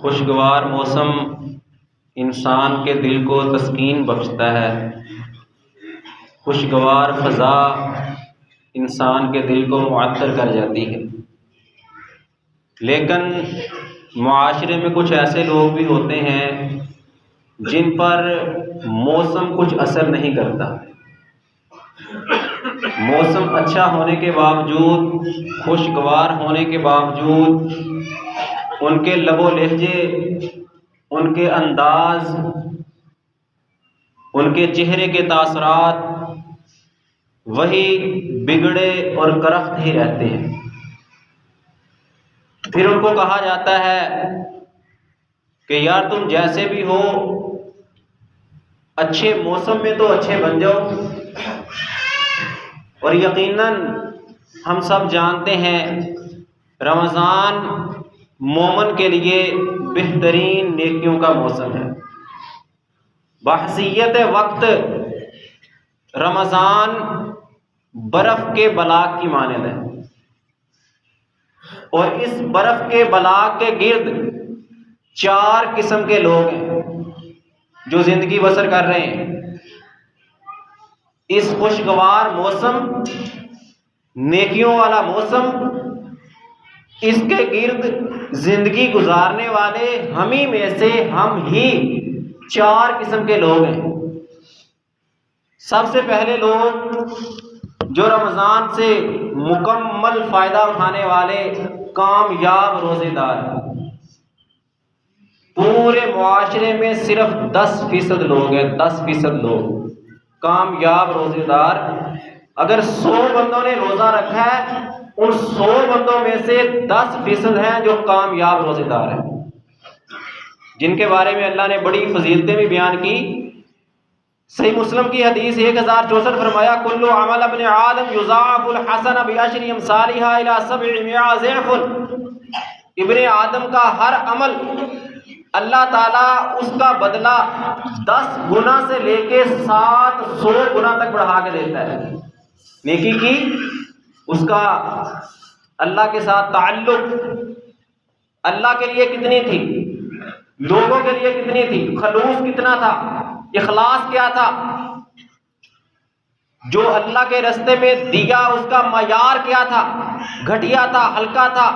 खुशगवार मौसम इंसान के दिल को तस्कीन बख्शता है। खुशगवार फ़ज़ा इंसान के दिल को मुअत्तर कर जाती है। लेकिन मुआशरे में कुछ ऐसे लोग भी होते हैं जिन पर मौसम कुछ असर नहीं करता। मौसम अच्छा होने के बावजूद, खुशगवार होने के बावजूद उनके लबो लहजे, उनके अंदाज, उनके चेहरे के तासरात वही बिगड़े और करख्त ही रहते हैं। फिर उनको कहा जाता है कि यार तुम जैसे भी हो, अच्छे मौसम में तो अच्छे बन जाओ। और यकीनन हम सब जानते हैं रमज़ान मोमन के लिए बेहतरीन नेकियों का मौसम है। बहसीयत वक्त रमज़ान बर्फ़ के बलाग की मानद है और इस बर्फ़ के बलाग के गिर्द 4 किस्म के लोग हैं जो ज़िंदगी बसर कर रहे हैं। इस खुशगवार मौसम, नेकियों वाला मौसम, इसके गिर्द जिंदगी गुजारने वाले हम ही में से हम ही 4 किस्म के लोग हैं। सबसे पहले लोग जो रमज़ान से मुकम्मल फ़ायदा उठाने वाले कामयाब रोज़ेदार हैं। पूरे मुआशरे में सिर्फ 10% लोग हैं, 10% लोग कामयाब रोज़ेदार। अगर 100 बंदों ने रोज़ा रखा है, उन 100 बंदों में से 10% हैं जो कामयाब रोज़ेदार हैं, जिनके बारे में अल्लाह ने बड़ी फजीलतें भी बयान की। सही मुस्लिम की हदीस 1064 फरमाया, कुल्लु अमल इब्न आदम युज़ाअफ़ुल हसन बिअशरि अमसालिहा इला 700 ज़िअफ़ुन। इब्ने आदम का हर अमल अल्लाह ताला उसका बदला 10 गुना से लेके 700 गुना तक बढ़ा के देता है। नेकी की उसका अल्लाह के साथ ताल्लुक अल्लाह के लिए कितनी थी, लोगों के लिए कितनी थी, खलूस कितना था, इखलास क्या था, जो अल्लाह के रास्ते में दिया उसका मयार क्या था, घटिया था, हल्का था,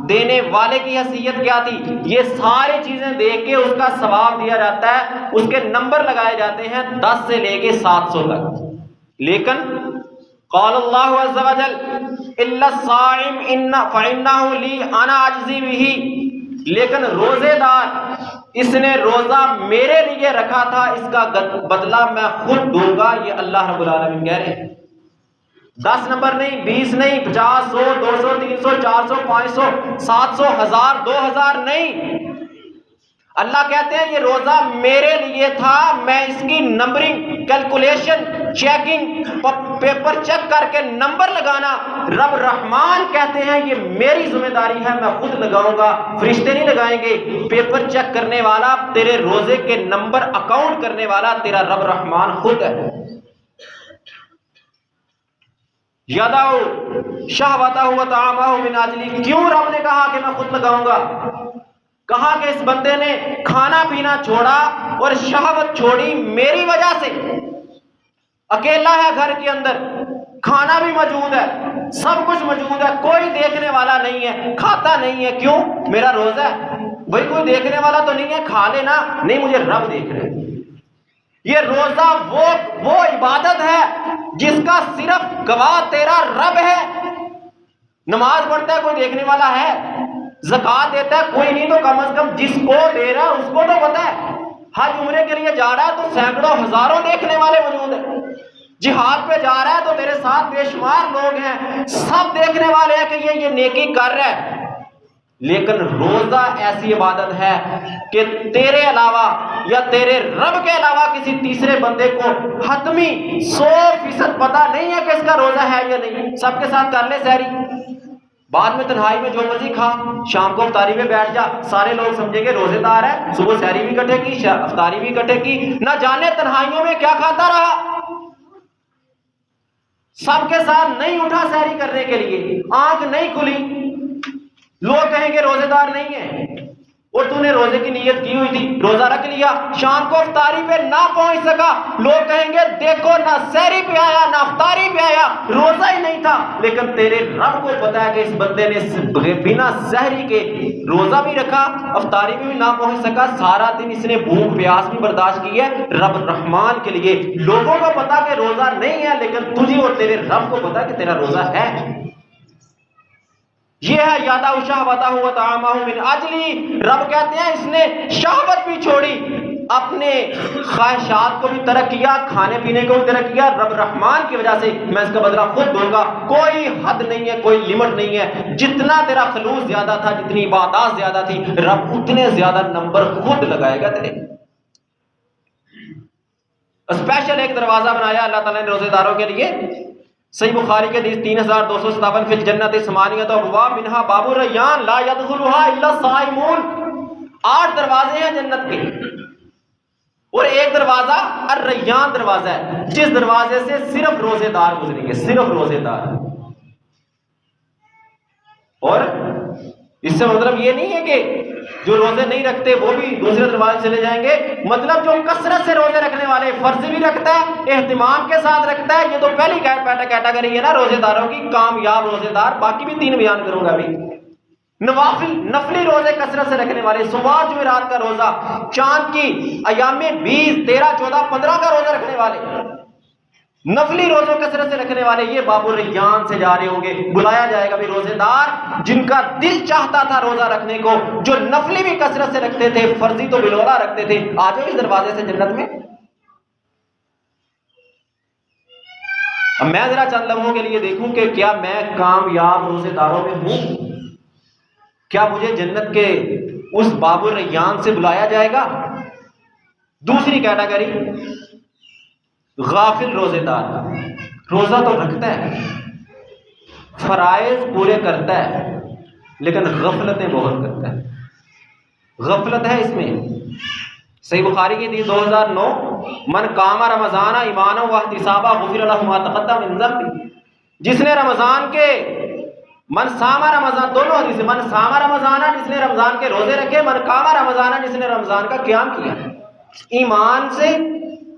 देने वाले की हैसियत क्या थी, ये सारी चीजें देख के उसका सवाब दिया जाता है। उसके नंबर लगाए जाते हैं 10 से लेके 700 तक। लेकिन क़ाल अल्लाहु अज़्ज़ा व जल इल्ला साइम इन्ना फ़इन्नहु ली अना अज्ज़ी बिही। लेकिन रोजेदार, इसने रोजा मेरे लिए रखा था, इसका बदला मैं खुद दूंगा। ये अल्लाह रब्बुल आलमीन कह रहे हैं। 10 नंबर नहीं, 20 नहीं, 50, 100, 200, 300, 400, 500, 700, 1000, 2000 नहीं। अल्लाह कहते हैं ये रोजा मेरे लिए था, मैं इसकी numbering, calculation, checking, paper check करके नंबर लगाना रब रहमान कहते हैं ये मेरी जिम्मेदारी है, मैं खुद लगाऊंगा, फरिश्ते नहीं लगाएंगे। पेपर चेक करने वाला, तेरे रोजे के नंबर अकाउंट करने वाला तेरा रब रहमान खुद है। यदाउ शहवतहु व तआमहु मिन अजली। क्यों रब ने कहा कि मैं खुद लगाऊंगा? कहा कि इस बंदे ने खाना पीना छोड़ा और शहवत छोड़ी मेरी वजह से। अकेला है घर के अंदर, खाना भी मौजूद है, सब कुछ मौजूद है, कोई देखने वाला नहीं है, खाता नहीं है। क्यों? मेरा रोजा है। भाई कोई देखने वाला तो नहीं है, खा लेना। नहीं, मुझे रब देख रहे हैं। ये रोजा वो इबादत है जिसका सिर्फ गवाह तेरा रब है। नमाज पढ़ता है कोई देखने वाला है, ज़कात देता है कोई नहीं, तो कम से कम जिसको दे रहा है उसको तो पता है। हज उम्रे के लिए जा रहा है तो सैकड़ों हजारों देखने वाले मौजूद हैं। जिहाद पे जा रहा है तो मेरे साथ बेशुमार लोग हैं, सब देखने वाले हैं कि ये नेकी कर रहा है। लेकिन रोजा ऐसी इबादत है कि तेरे अलावा या तेरे रब के अलावा किसी तीसरे बंदे को हतमी 100% पता नहीं है कि इसका रोजा है या नहीं। सबके साथ कर ले सहरी, बाद में तन्हाई में जो मर्जी खा, शाम को अफ्तारी में बैठ जा, सारे लोग समझेंगे रोजेदार है। सुबह सहरी भी कटेगी, अफ्तारी भी कटेगी, न जाने तन्हाइयों में क्या खाता रहा। सबके साथ नहीं उठा सहरी करने के लिए, आंख नहीं खुली, लोग कहेंगे रोजेदार नहीं है। और तूने रोजे की नीयत की हुई थी, रोजा रख लिया, शाम को अफ्तारी पे ना पहुंच सका, लोग कहेंगे देखो ना सहरी पे आया ना अफ्तारी पे आया, रोजा ही नहीं था। लेकिन तेरे रब को पता है कि इस बंदे ने बिना सहरी के रोजा भी रखा, अफ्तारी पे भी ना पहुंच सका, सारा दिन इसने भूख प्यास भी बर्दाश्त की है रब रहमान के लिए। लोगों को पता कि रोजा नहीं है, लेकिन तुझे और तेरे रब को पता कि तेरा रोजा है। ये है यादा शहवता हुआ तामाहु मिन अजली। रब कहते हैं इसने शहवत भी छोड़ी, अपने ख्वाहिशात को भी तरक किया, खाने पीने को भी तरक किया, रब रहमान की वजह से मैं इसका बदला खुद दूंगा। कोई हद नहीं है, कोई लिमिट नहीं है। जितना तेरा खलूस ज्यादा था, जितनी इबादत ज्यादा थी, रब उतने ज्यादा नंबर खुद लगाएगा तेरे। स्पेशल एक दरवाजा बनाया अल्लाह ताला ने रोजेदारों के लिए। सही बुखारी के हदीस 3257 फिल जन्नत समानियत अबवाब मिनहा बाबुर रय्यान ला यदखुलुहा इल्ला साइमून। 8 दरवाजे हैं जन्नत के और एक दरवाजा अर्रय्यान दरवाजा है, जिस दरवाजे से सिर्फ रोजेदार गुजरेंगे, सिर्फ रोजेदार। और इससे मतलब ये नहीं है कि जो रोजे नहीं रखते वो भी दूसरे दरवाजे चले जाएंगे। मतलब जो कसरत से रोजे रखने वाले, फर्ज भी रखता है, एहतिमाम के साथ रखता है, ये तो पहली कैटेगरी है ना रोजेदारों की, कामयाब रोजेदार। बाकी भी 3 बयान करूंगा अभी। नवाफिल नफली रोजे कसरत से रखने वाले, सुबह जुमेरात का रोजा, चांद की अयामे 20, 13, 14, 15 का रोजा रखने वाले, नफली रोजों कसरत से रखने वाले, ये बाबुर रय्यान से जा रहे होंगे। बुलाया जाएगा भी रोजेदार जिनका दिल चाहता था रोजा रखने को, जो नफली भी कसरत से रखते थे, फर्जी तो बिलोला रखते थे, आ जाओ इस दरवाजे से जन्नत में। अब मैं जरा चंद लम्हों के लिए देखूं कि क्या मैं कामयाब रोजेदारों में हूं, क्या मुझे जन्नत के उस बाबुर रय्यान से बुलाया जाएगा। दूसरी कैटेगरी गाफिल रोजेदार, रोजा तो रखता है, फराइज पूरे करता है, लेकिन गफलतें बहुत करता है। गफलत है इसमें। सही बुखारी की हदीस 2009 मन कामा रमजाना ईमान व इहतिसाबा गुफिर लहु मा तक़द्दम मिन ज़ंबि। जिसने रमजान के मन सामा रमजान, दोनों हदीस, मन सामा रमजाना जिसने रमजान के रोजे रखे, मन कामा रमजाना जिसने रमजान का क़याम किया, ईमान से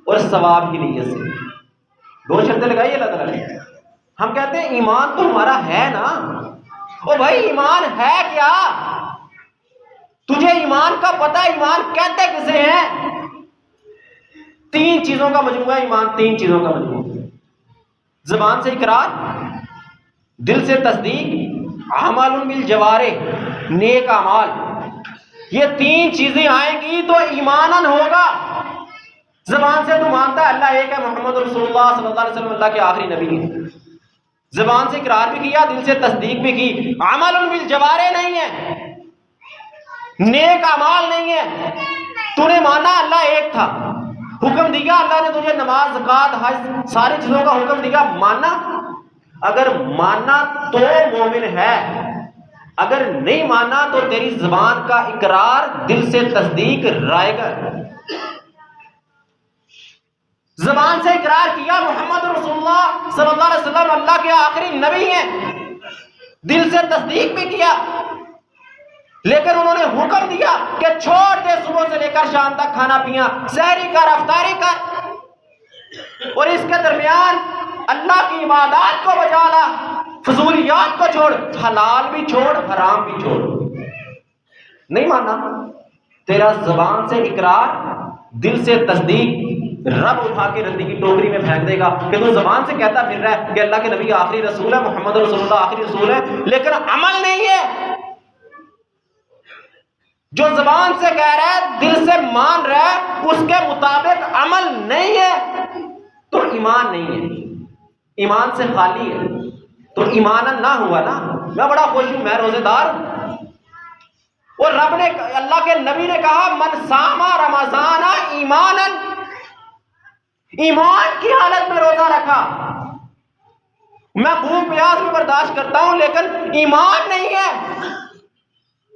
और सवाब की नीयत से। 2 शर्तें लगाई अल्लाह ताला ने। हम कहते हैं ईमान तो हमारा है ना। ओ भाई ईमान है क्या? तुझे ईमान का पता है? ईमान कहते किसे हैं? 3 चीजों का मजमूआ ईमान, 3 चीजों का मजमूआ। जुबान से इकरार, दिल से तस्दीक, अमालुन बिल जवारे, नेक अमाल। ये 3 चीजें आएंगी तो ईमानन होगा। ज़बान से तू मानता है अल्लाह एक है, मोहम्मद रसूलुल्लाह सल्लल्लाहु अलैहि वसल्लम अल्लाह के आखिरी नबी है। ज़बान से इकरार भी किया, दिल से तस्दीक भी की। अमल बिल जवारे नहीं है, नेक अमाल नहीं है। तूने माना अल्लाह एक था, हुक्म दिया अल्लाह ने तुझे नमाज, ज़कात, हज, सारी चीजों का हुक्म दिया, माना। अगर माना तो मोमिन है, अगर नहीं माना तो तेरी ज़बान का इकरार, दिल से तस्दीक रायगा। ज़बान से इकरार किया मोहम्मद रसूलुल्लाह सल्लल्लाहु अलैहि वसल्लम अल्लाह के आखिरी नबी हैं, दिल से तस्दीक भी किया, लेकिन उन्होंने हुक्म दिया कि छोड़ दे सुबह से लेकर शाम तक खाना पीना, सहरी कर, अफ्तारी कर, और इसके दरमियान अल्लाह की इबादत को बजा ला, फजूलियात को छोड़, हलाल भी छोड़, हराम भी छोड़। नहीं माना, तेरा ज़बान से इकरार, दिल से तस्दीक, रब उठा के रद्दी की टोकरी में फेंक देगा कि तू ज़बान से कहता फिर रहा है कि अल्लाह के नबी आखिरी रसूल है, मोहम्मद रसूलुल्लाह आखिरी रसूल है, लेकिन अमल नहीं है। जो ज़बान से कह रहा है, दिल से मान रहा है, उसके मुताबिक अमल नहीं है, तो ईमान नहीं है, ईमान से खाली है, तो ईमान ना हुआ ना। मैं बड़ा खुश हूं, मैं रोजेदार हूं, और रब ने, अल्लाह के नबी ने कहा मन सामा रमजाना ईमानन, ईमान की हालत में रोजा रखा। मैं भूख प्यास भी बर्दाश्त करता हूं, लेकिन ईमान नहीं है।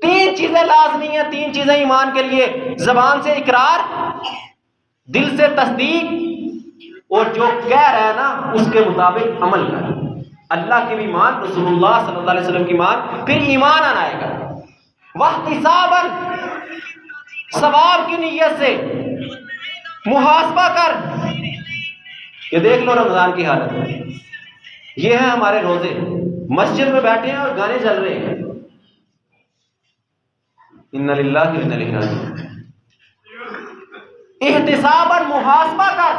3 चीजें लाजमी है, 3 चीजें ईमान के लिए, ज़बान से इकरार, दिल से तस्दीक, और जो कह रहा है ना उसके मुताबिक अमल कर। अल्लाह की भी मान, रसूलुल्लाह सल्लल्लाहु अलैहि वसल्लम की मान, फिर ईमान आना आएगा। वहतिसाबन, सवाब की नीयत से मुहासबा कर। ये देख लो रमजान की हालत, ये है हमारे रोजे, मस्जिद में बैठे हैं और गाने चल रहे हैं। इन्ना लिल्लाहि व इन्ना इलैहि राजिऊन। इहतिसाबन, मुहासबा कर,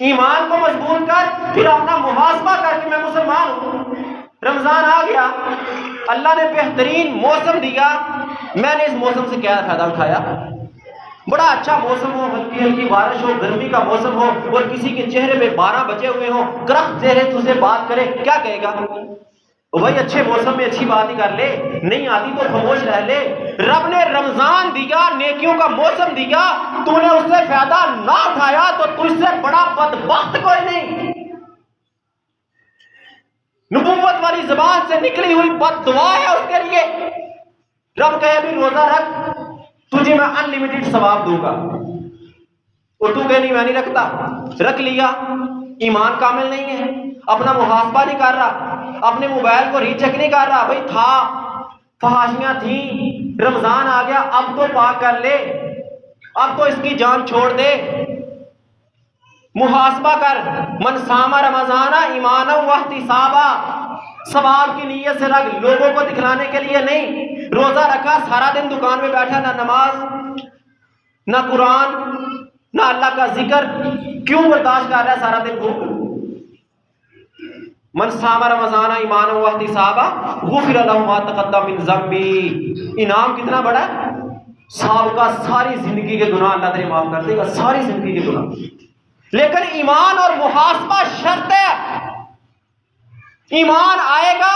ईमान को मजबूत कर, फिर अपना मुहासबा कर कि मैं मुसलमान हूं। रमजान आ गया, अल्लाह ने बेहतरीन मौसम दिया, मैंने इस मौसम से क्या फायदा उठाया? बड़ा अच्छा मौसम हो, हल्की हल्की बारिश हो, गर्मी का मौसम हो, और किसी के चेहरे पे 12 बजे हुए हो, करख्त चेहरे तुझसे बात करे, क्या कहेगा? भाई अच्छे मौसम में अच्छी बात ही कर ले, नहीं आती तो खामोश रह ले। रब ने रमजान दिया, नेकियों का मौसम दिया, तूने उससे फायदा ना उठाया तो तुझसे बड़ा बदबख्त कोई नहीं। नबूवत वाली जुबान से निकली हुई बद्दुआ है उसके लिए। रब कहे भी रोजा रख, तुझे मैं अनलिमिटेड सवाब दूंगा, और तू कहे नहीं मैं नहीं रखता। रख लिया, ईमान कामिल नहीं है, अपना मुहासबा नहीं कर रहा, अपने मोबाइल को रीचेक नहीं कर रहा। भाई था, फहाशियां थी, रमजान आ गया, अब तो पाक कर ले, अब तो इसकी जान छोड़ दे, मुहासबा कर। मन सामा रमजाना ईमाना वहतिसाबा, सवाब की नीयत से रख, लोगों को दिखलाने के लिए नहीं। रोजा रखा, सारा दिन दुकान में बैठा, ना नमाज, ना कुरान, ना अल्लाह का जिक्र, क्यों बर्दाश्त कर रहा है सारा दिन भूख? मन सामा रमजाना ईमान वहतिसाबा गुफिर लहु मा तक़द्दम मिन ज़म्बी। इनाम कितना बड़ा है, साल का सारी जिंदगी के गुनाह अल्लाह तेरे माफ कर देगा, सारी जिंदगी के गुनाह। लेकिन ईमान और मुहासबा शर्त है। ईमान आएगा,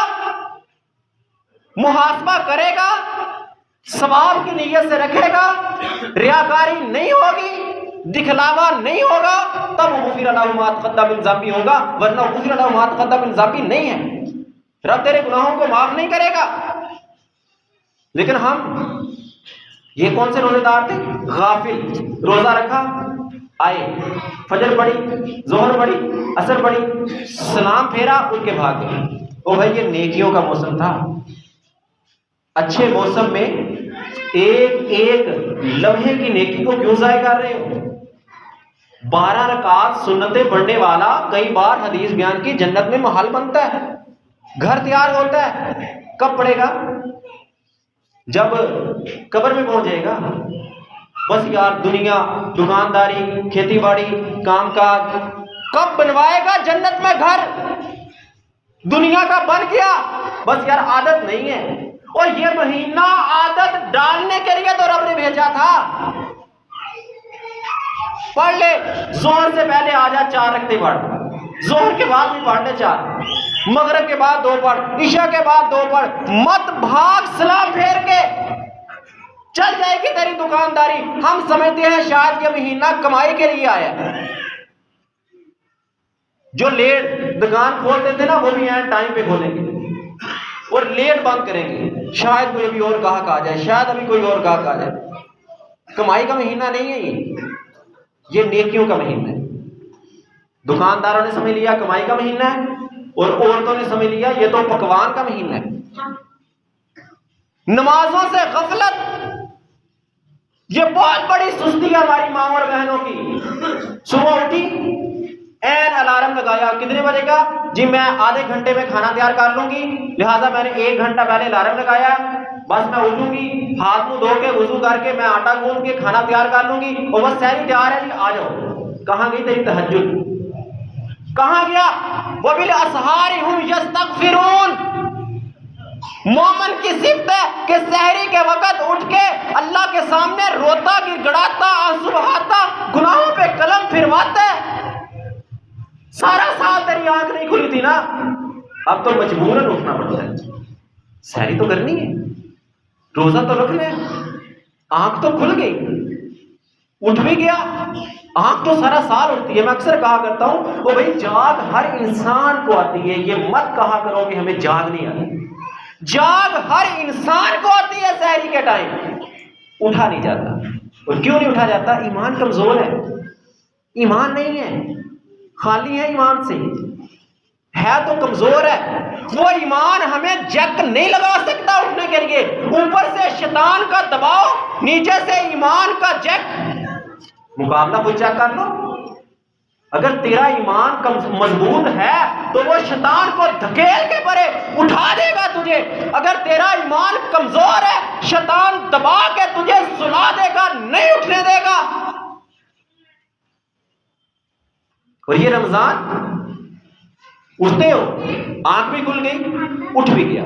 मुहासबा करेगा, सवाब की नीयत से रखेगा, रियाकारी नहीं होगी, दिखलावा नहीं होगा, तब गुफिर लहु मा तक़द्दम मिन ज़म्बी होगा, वरना गुफिर लहु मा तक़द्दम मिन ज़म्बी नहीं है। रब तेरे गुनाहों को माफ नहीं करेगा। लेकिन हम ये कौन से रोजेदार थे? गाफिल। रोजा रखा, आए, फजर पढ़ी, जोहर पढ़ी, असर पढ़ी, सलाम फेरा, उठ के भाग गए। ओ भाई ये नेकियों का मौसम था। अच्छे मौसम में एक एक लम्हे की नेकी को क्यों जाया कर रहे हो? 12 रकात सुन्नतें पढ़ने वाला कई बार हदीस बयान की जन्नत में महल बनता है, घर तैयार होता है। कब पड़ेगा? जब कब्र में पहुंच जाएगा। बस यार दुनिया, दुकानदारी, खेती बाड़ी, कामकाज, कब बनवाएगा जन्नत में घर? दुनिया का बन गया, बस यार आदत नहीं है। और ये महीना आदत डालने के लिए तो रब ने भेजा था। पढ़ ले, जोहर से पहले आ जा, 4 रखते पढ़, जोहर के बाद भी पढ़ ले 4, मगरिब के बाद 2 पढ़, ईशा के बाद 2 पढ़, मत भाग, सलाम फेर के चल जाएगी तेरी दुकानदारी। हम समझते हैं शायद ये महीना कमाई के लिए आया। जो लेट दुकान खोलते थे ना, वो भी यहाँ टाइम पे खोलेंगे और लेट बंद करेंगे, शायद कोई अभी और ग्राहक आ जाए, शायद अभी कोई और ग्राहक आ जाए। कमाई का महीना नहीं है ये नेकियों का महीना है। दुकानदारों ने समझ लिया कमाई का महीना है, और औरतों ने समझ लिया ये तो पकवान का महीना है। नमाजों से गफलत, ये बहुत बड़ी सुस्ती है हमारी माँ और बहनों की। सुबह उठी, एन अलार्म लगाया, कितने बजे का? जी मैं आधे घंटे में खाना तैयार कर लूंगी, लिहाजा मैंने 1 घंटा पहले अलार्म लगाया। बस मैं उठूंगी, हाथ मुंह धो के वुजू करके मैं आटा गूंद के खाना तैयार कर लूंगी, और बस सहरी तैयार है जी, आ जाओ। कहां गई तेरी तहज्जुद? कहां गया? वबिल असहारी हुम यस्तगफिरून। मोमिन की सिफ्त है कि सहरी के वक्त उठ के अल्लाह के सामने रोता, गिड़गिड़ाता, आंसू बहाता, गुनाहों पे कलम फिरवाता है। सारा साल तेरी आंख नहीं खुली थी ना, अब तो मजबूरन उठना पड़ता है। सहरी तो करनी है, रोजा तो रखना है, आंख तो खुल गई, उठ भी गया, आंख तो सारा साल उठती है। मैं अक्सर कहा करता हूं, वो भाई जाग हर इंसान को आती है, ये मत कहा करो कि हमें जाग नहीं आती। जाग हर इंसान को आती है सहरी के टाइम, उठा नहीं जाता। और क्यों नहीं उठा जाता? ईमान कमजोर है, ईमान नहीं है, खाली है ईमान से, है तो कमजोर है। वो ईमान हमें जक नहीं लगा सकता उठने के लिए। ऊपर से शैतान का दबाव, नीचे से ईमान का जक, मुकाबला कोई चेक कर लो। अगर तेरा ईमान मजबूत है तो वो शैतान को धकेल के परे उठा देगा तुझे। अगर तेरा ईमान कमजोर है, शैतान दबा के तुझे सुला देगा, नहीं उठने देगा। और ये रमजान उठते हो, आंख भी खुल गई, उठ भी गया,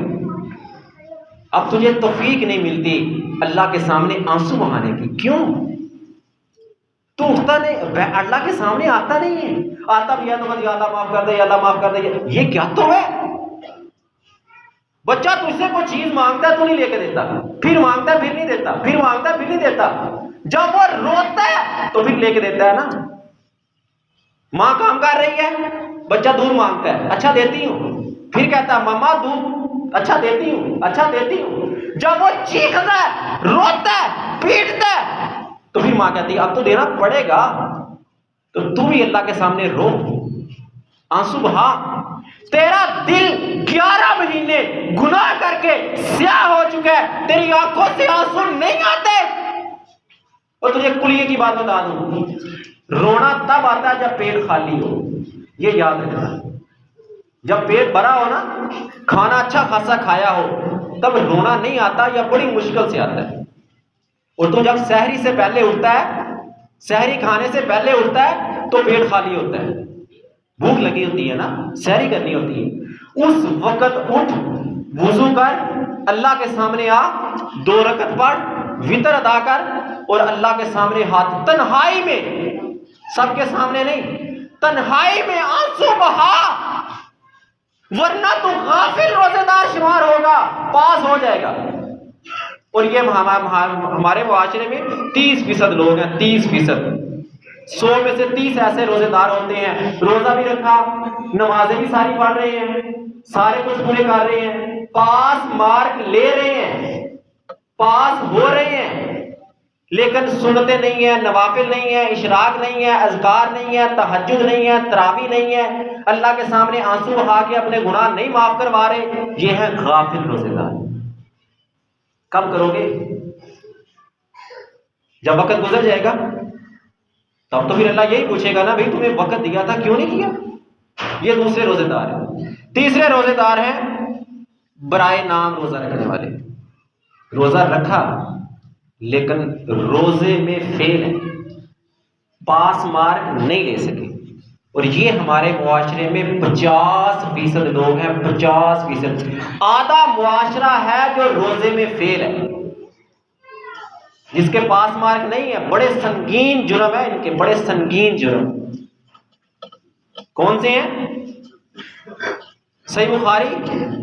अब तुझे तौफीक नहीं मिलती अल्लाह के सामने आंसू बहाने की। क्यों? तू उठता नहीं, अल्लाह के सामने आता नहीं है। आता भी है तो या अल्लाह माफ कर दे, या अल्लाह माफ कर दे। ये क्या तो है? बच्चा तुझसे कोई चीज मांगता है, तू नहीं लेके देता, फिर मांगता है फिर नहीं देता, फिर मांगता है फिर नहीं देता। जब वो रोता है तो फिर लेके देता है ना। माँ काम कर रही है, बच्चा दूध मांगता है, अच्छा देती हूँ, फिर कहता है मम्मा दूध, अच्छा देती हूँ, अच्छा देती हूँ। जब वो चीखता है, रोता है, पीटता है, तो फिर माँ कहती है अब तो देना पड़ेगा। तो तू भी अल्लाह के सामने रो, आंसू बहा। तेरा दिल 11 महीने गुनाह करके स्याह हो चुका है, तेरी आंखों से आंसू नहीं आते। और तुझे कुलिये की बात बता दूं, रोना तब आता है जब पेट खाली हो, ये याद रखना। जब पेट भरा हो ना, खाना अच्छा खासा खाया हो, तब रोना नहीं आता या बड़ी मुश्किल से आता है। और तू जब सहरी से पहले उठता है, सहरी खाने से पहले उठता है तो पेट खाली होता है, भूख लगी होती है ना, सहरी करनी होती है। उस वक्त उठ, वुजू कर, अल्लाह के सामने आ, 2 रकत पढ़, वितर अदा कर और अल्लाह के सामने हाथ तन्हाई में, सबके सामने नहीं, तन्हाई में आंसू बहा, वरना तू गाफिल रोजेदार शुमार होगा, पास हो जाएगा। और ये हमारे मुआशरे में 30% लोग हैं, 30%, 100 में से 30 ऐसे रोजेदार होते हैं, रोजा भी रखा, नमाजें भी सारी पढ़ रहे हैं, सारे कुछ पूरे कर रहे हैं, पास मार्क ले रहे हैं, पास हो रहे हैं, लेकिन सुनते नहीं है, नवाफिल नहीं है, इशराक नहीं है, अज़कार नहीं है, तहज्जुद नहीं है, तरावी नहीं है, अल्लाह के सामने आंसू बहा के अपने गुनाह नहीं माफ करवा रहे। ये है गाफिल रोजेदार। कब करोगे? जब वक्त गुजर जाएगा तब तो फिर अल्लाह यही पूछेगा ना, भाई तुम्हें वक्त दिया था क्यों नहीं किया। ये दूसरे रोजेदार है। तीसरे रोजेदार हैं बराए नाम रोजा रखने वाले। रोजा रखा लेकिन रोजे में फेल है, पास मार्क नहीं ले सके। और ये हमारे मुआशरे में 50% लोग हैं, 50%। आधा मुआशरा है जो रोजे में फेल है, जिसके पास मार्क नहीं है। बड़े संगीन जुर्म है इनके, बड़े संगीन जुर्म। कौन से हैं? सही बुखारी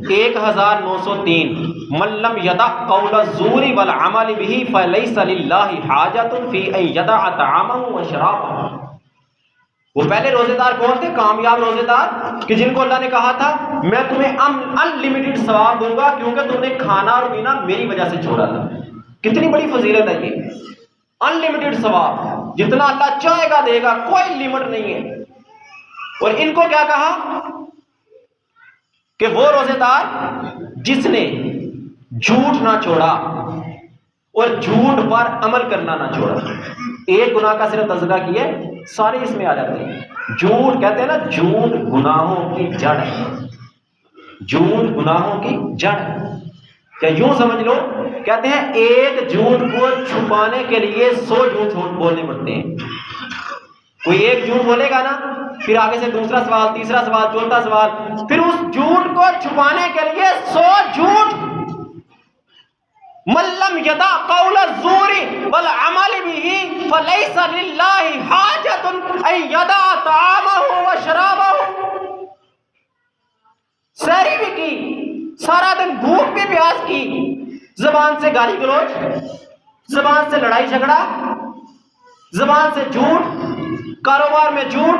1903, मल्लम यदा कौल ज़ूरी वल अमल बिही फलैसा लिल्लाहि हाजतुन फी अन यदा तआमहु व शराबहु। वो पहले रोजेदार कौन थे? कामयाब रोजेदार, कि जिनको अल्लाह ने कहा था मैं तुम्हें अनलिमिटेड सवाब दूंगा क्योंकि तुमने खाना और पीना मेरी वजह से छोड़ा था। कितनी बड़ी फजीलत है ये, अनलिमिटेड सवाब, जितना अल्लाह चाहेगा देगा, कोई लिमिट नहीं है। और इनको क्या कहा कि वो रोजेदार जिसने झूठ ना छोड़ा और झूठ पर अमल करना ना छोड़ा। एक गुनाह का सिर्फ तज़किरा किया, सारे इसमें आ जाते हैं। झूठ कहते हैं ना, झूठ गुनाहों की जड़ है, झूठ गुनाहों की जड़ है। क्या यूं समझ लो, कहते हैं एक झूठ को छुपाने के लिए 100 झूठ बोलने पड़ते हैं। कोई एक झूठ बोलेगा ना, फिर आगे से दूसरा सवाल, तीसरा सवाल, चौथा सवाल, फिर उस झूठ को छुपाने के लिए 100 झूठ। मल्लम यदा कौल ज़ूरी वल अमल बिही फलैसा लिल्लाहि हाजतुन अन यदा तआमहु व शराबहु। सहरी भी की, सारा दिन भूख भी प्यास की, जबान से गाली गलौज, जबान से लड़ाई झगड़ा, जबान से झूठ, कारोबार में झूठ,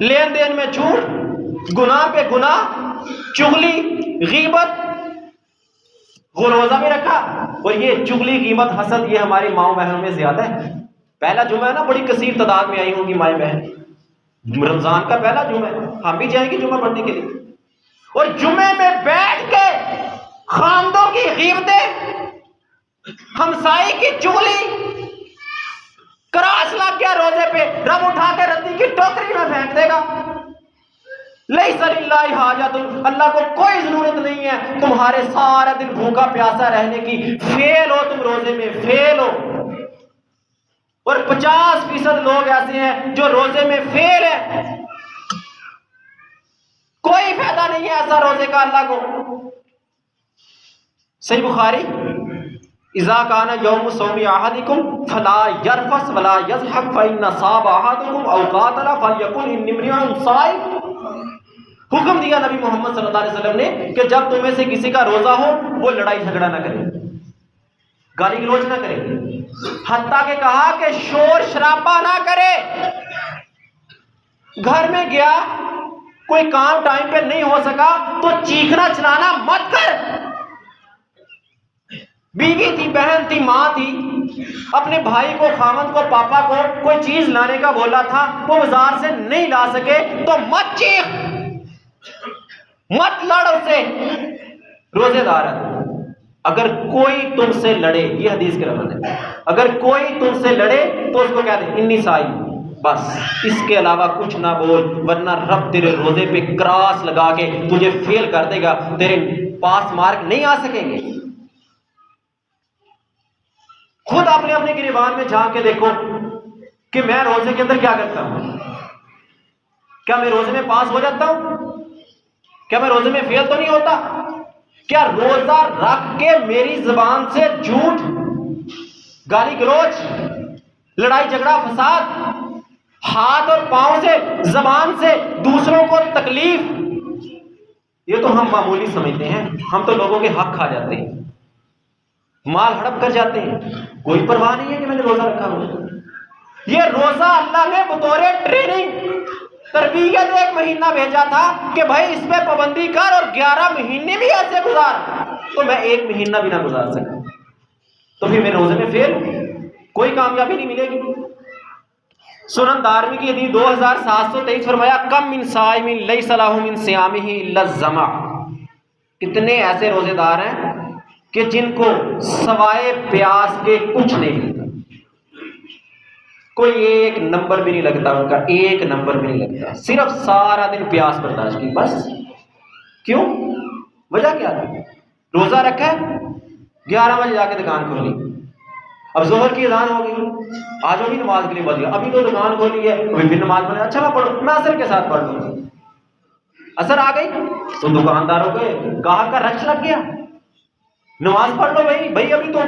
लेन देन में झूठ, गुनाह पे गुनाह, चुगली, गीबत। वो रोजा भी रखा और ये चुगली, गीबत, हसद, ये हमारी माओ बहनों में ज्यादा है। पहला जुमा है ना, बड़ी कसीर तादाद में आई होंगी माएँ बहन, रमजान का पहला जुमा है, हम भी जाएंगे जुमा पढ़ने के लिए। और जुमे में बैठ के खामदों की ग़ीबतें, हमसाई की चुगली, क्रास लग गया रोजे पे, रब उठा के रद्दी की टोकरी में फेंक देगा। लैसा लिल्लाहि हाजतुन, अल्लाह को कोई जरूरत नहीं है तुम्हारे सारा दिन भूखा प्यासा रहने की। फेल हो तुम रोजे में, फेल हो। और 50% लोग ऐसे हैं जो रोजे में फेल है। कोई फायदा नहीं है ऐसा रोजे का अल्लाह को। सही बुखारी, इज़ा काना यौम सौमी अहदिकुम फला यरफस वला यज़हक फइन्न साब अहदुकुम औ क़ातला फलयकुन इन्निम्रिउन साइम। हुक्म दिया नबी मोहम्मद सल्लल्लाहु अलैहि वसल्लम ने कि जब तुम्हें से किसी का रोजा हो वो लड़ाई झगड़ा ना करे, गाली गलौज ना करे, हत्ता के कहा कि शोर शराबा ना करे। घर में गया, कोई काम टाइम पे नहीं हो सका तो चीखना चिल्लाना मत कर। बीवी थी, बहन थी, माँ थी, अपने भाई को, खामन को, पापा को कोई चीज लाने का बोला था, वो बाजार से नहीं ला सके तो मत चीख, मत लड़ उससे। रोजेदार है, अगर कोई तुमसे लड़े, ये हदीस के रवान है, अगर कोई तुमसे लड़े तो उसको कह दे इन्नी साई, बस इसके अलावा कुछ ना बोल, वरना रब तेरे रोजे पे क्रॉस लगा के तुझे फेल कर देगा, तेरे पास मार्क नहीं आ सकेंगे। खुद अपने अपने गिरबान में झांक के देखो कि मैं रोजे के अंदर क्या करता हूं। क्या मैं रोजे में पास हो जाता हूं? क्या मैं रोजे में फेल तो नहीं होता? क्या रोजा रख के मेरी जुबान से झूठ, गाली गलौज, लड़ाई झगड़ा, फसाद, हाथ और पांव से, जबान से दूसरों को तकलीफ, ये तो हम मामूली समझते हैं। हम तो लोगों के हक खा जाते हैं, माल हड़प कर जाते हैं, कोई परवाह नहीं है कि मैंने रोजा रखा हो। ये रोजा अल्लाह ने बतौर ट्रेनिंग, तरबियत 1 महीना भेजा था कि भाई इस पे पाबंदी कर और 11 महीने भी ऐसे गुजार। तो मैं 1 महीना भी ना गुजार सका, तो फिर मेरे रोजे में फेल, कोई कामयाबी नहीं मिलेगी। सुनन दारमी की हदीस 2723 फरमाया, कम मिन साइमिन लैसा लहु मिन सियामिही इल्ला ज़मा। कितने ऐसे रोजेदार हैं कि जिनको सवाए प्यास के कुछ नहीं मिलता, कोई 1 नंबर भी नहीं लगता उनका, 1 नंबर भी नहीं लगता, सिर्फ सारा दिन प्यास बर्दाश्त की, बस। क्यों? वजह क्या थी? रोजा रखा है, 11 बजे जाके दुकान खोली, अब जोहर की अजान हो गई, आज भी नमाज के लिए बच गया, अभी तो दुकान खोली है, अभी भी नमाज पढ़े, अच्छा मैं पढ़ू, मैं असर के साथ पढ़ लूंगा। असर आ गई तो दुकानदारों के गाहक का रक्ष लग गया, नमाज पढ़ लो भाई, भाई अभी तो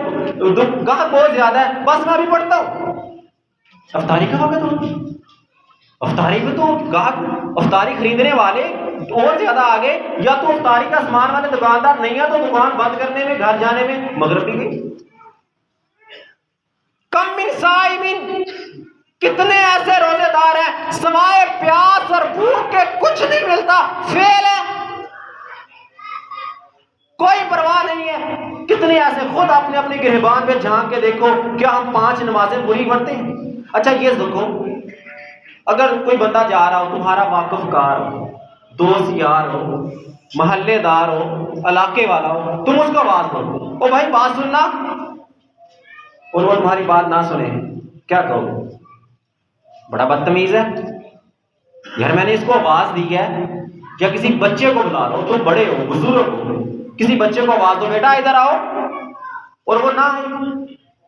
गाहक बहुत ज्यादा है, बस मैं अभी पढ़ता हूं। अफ्तारी का वक्त हो, अफ्तारी में तो गाहक, अफ्तारी खरीदने वाले और ज्यादा आ गए, या तो अफ्तारी का सामान वाले दुकानदार नहीं है तो दुकान बंद करने में, घर जाने में मगरिब भी गई। कम मिन साइमिन, कितने ऐसे रोजेदार हैं समाए प्यास और भूख के कुछ नहीं मिलता, फेल है, कोई परवाह नहीं है। कितने ऐसे, खुद अपने अपने गिरबान पे झांक के देखो, क्या हम 5 नमाजें पूरी पढ़ते हैं? अच्छा ये देखो, अगर कोई बंदा जा रहा हो, तुम्हारा वाकफकार हो, दोस्त यार हो, महल्लेदार हो, इलाके वाला हो, तुम उसको आवाज दो, ओ भाई बात सुनना, और वो तुम्हारी बात ना सुने, क्या कहो? बड़ा बदतमीज है यार, मैंने इसको आवाज दी है। या किसी बच्चे को बुला लो, तुम बड़े हो, बुजुर्ग हो, किसी बच्चे को आवाज दो, बेटा इधर आओ, और वो ना आए,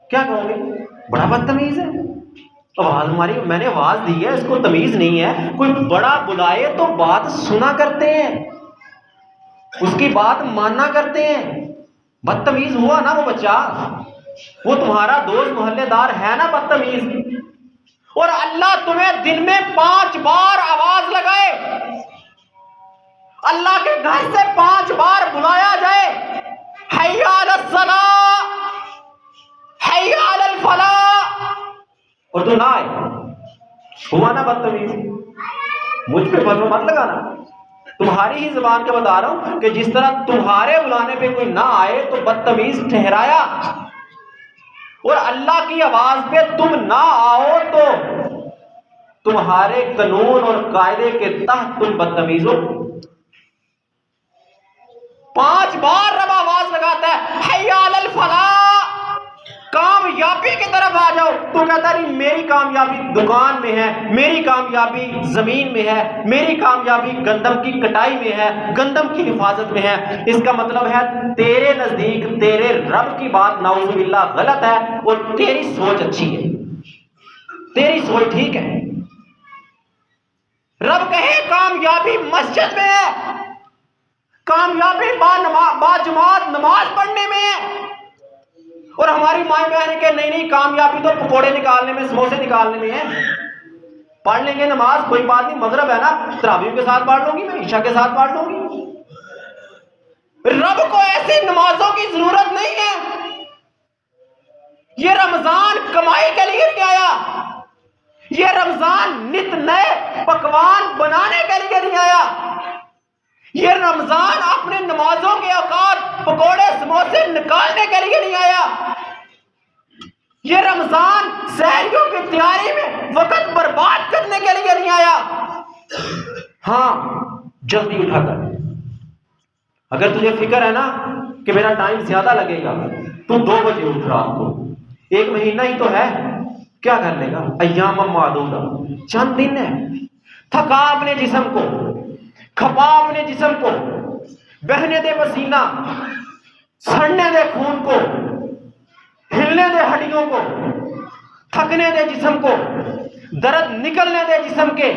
क्या कहोगे? बड़ा बदतमीज है, आवाज हमारी, मैंने आवाज दी है, इसको तमीज नहीं है। कोई बड़ा बुलाए तो बात सुना करते हैं, उसकी बात मानना करते हैं। बदतमीज हुआ ना वो बच्चा, वो तुम्हारा दोस्त मोहल्लेदार है ना बदतमीज। और अल्लाह तुम्हें दिन में 5 बार आवाज लगाए, अल्लाह के घर से 5 बार बुलाया जाए, हय्या अलस सलाह, हय्या अलल फलाह, और तू ना आए, हुआ ना बदतमीज। मुझ पे फर्म मत लगाना, तुम्हारी ही जुबान के बता रहा हूं कि जिस तरह तुम्हारे बुलाने पे कोई ना आए तो बदतमीज ठहराया, और अल्लाह की आवाज पे तुम ना आओ तो तुम्हारे कानून और कायदे के तहत तुम बदतमीज हो। 5 बार रब आवाज लगाता है हय्या अलल फलाह, कामयाबी की तरफ आ जाओ। तो कहता नहीं मेरी कामयाबी दुकान में है, मेरी कामयाबी जमीन में है, मेरी कामयाबी गंदम की कटाई में है, गंदम की हिफाजत में है। इसका मतलब है तेरे नजदीक तेरे रब की बात नाउजुबिल्लाह गलत है और तेरी सोच अच्छी है, तेरी सोच ठीक है। रब कहे कामयाबी मस्जिद में है, कामयाबी बाजमात नमाज पढ़ने में है। और हमारी माए बहन के नहीं नहीं कामयाबी तो पकोड़े निकालने में, समोसे निकालने में है। पढ़ लेंगे नमाज, कोई बात नहीं, मगरिब है ना, तरावीह के साथ पढ़ लूंगी, मैं ईशा के साथ पढ़ लूंगी। रब को ऐसी नमाजों की जरूरत नहीं है। ये रमजान कमाई के लिए नहीं आया, ये रमजान नित नए पकवान बनाने के लिए नहीं आया। ये रमजान अपने नमाजों के औकात पकोड़े समोसे निकालने के लिए नहीं आया। ये रमजान सहरियों की तैयारी में वक्त बर्बाद करने के लिए नहीं आया। हां, जल्दी उठाकर, अगर तुझे फिक्र है ना कि मेरा टाइम ज्यादा लगेगा, तू 2 बजे उठ रात को। 1 महीना ही तो है, क्या कर लेगा? अय्याम मादूदा, चंद दिन है। थका अपने जिस्म को, खपा अपने जिस्म को, बहने दे पसीना, सड़ने दे खून को, हिलने दे हड्डियों को, थकने दे जिस्म को, दर्द निकलने दे जिस्म के,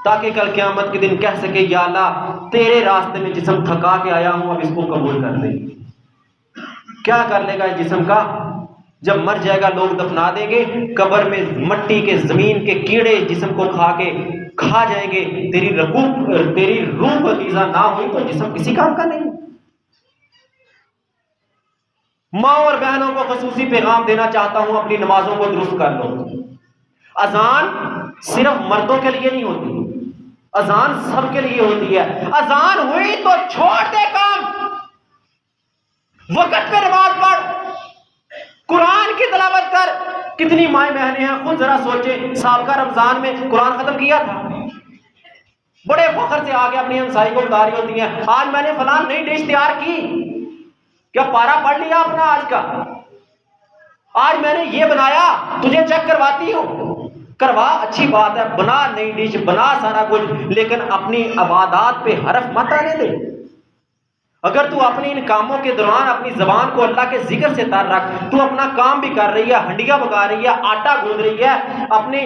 ताकि कल क़यामत के दिन कह सके या अल्लाह तेरे रास्ते में जिस्म थका के आया हूं, अब इसको कबूल कर दे। क्या कर लेगा इस जिस्म का? जब मर जाएगा लोग दफना देंगे, कब्र में मट्टी के जमीन के कीड़े जिस्म को खा जाएंगे। तेरी रूह गलीजा ना हुई तो जिस्म किसी काम का नहीं। माँ और बहनों को खसूसी पैगाम देना चाहता हूं, अपनी नमाजों को दुरुस्त कर लो। अजान सिर्फ मर्दों के लिए नहीं होती, अजान सबके लिए होती है। अजान हुई तो छोड़ दे काम, वक्त पे नमाज पढ़, कुरान की तिलावत कर। कितनी माए बहनें हैं, खुद जरा सोचे, साबका रमजान में कुरान खत्म किया था, बड़े फख्र से आगे अपनी हमसाई को बता रही होती हैं आज मैंने फलां नई डिश तैयार की। क्या पारा पढ़ लिया अपना आज का? आज मैंने ये बनाया, तुझे चेक करवाती हूं। करवा, अच्छी बात है, बना नई डिश, बना सारा कुछ, लेकिन अपनी इबादत पे हरफ मत आने दे। अगर तू अपने इन कामों के दौरान अपनी जबान को अल्लाह के जिक्र से तर रख, तू अपना काम भी कर रही है, हंडिया पका रही है, आटा गूंद रही है, अपने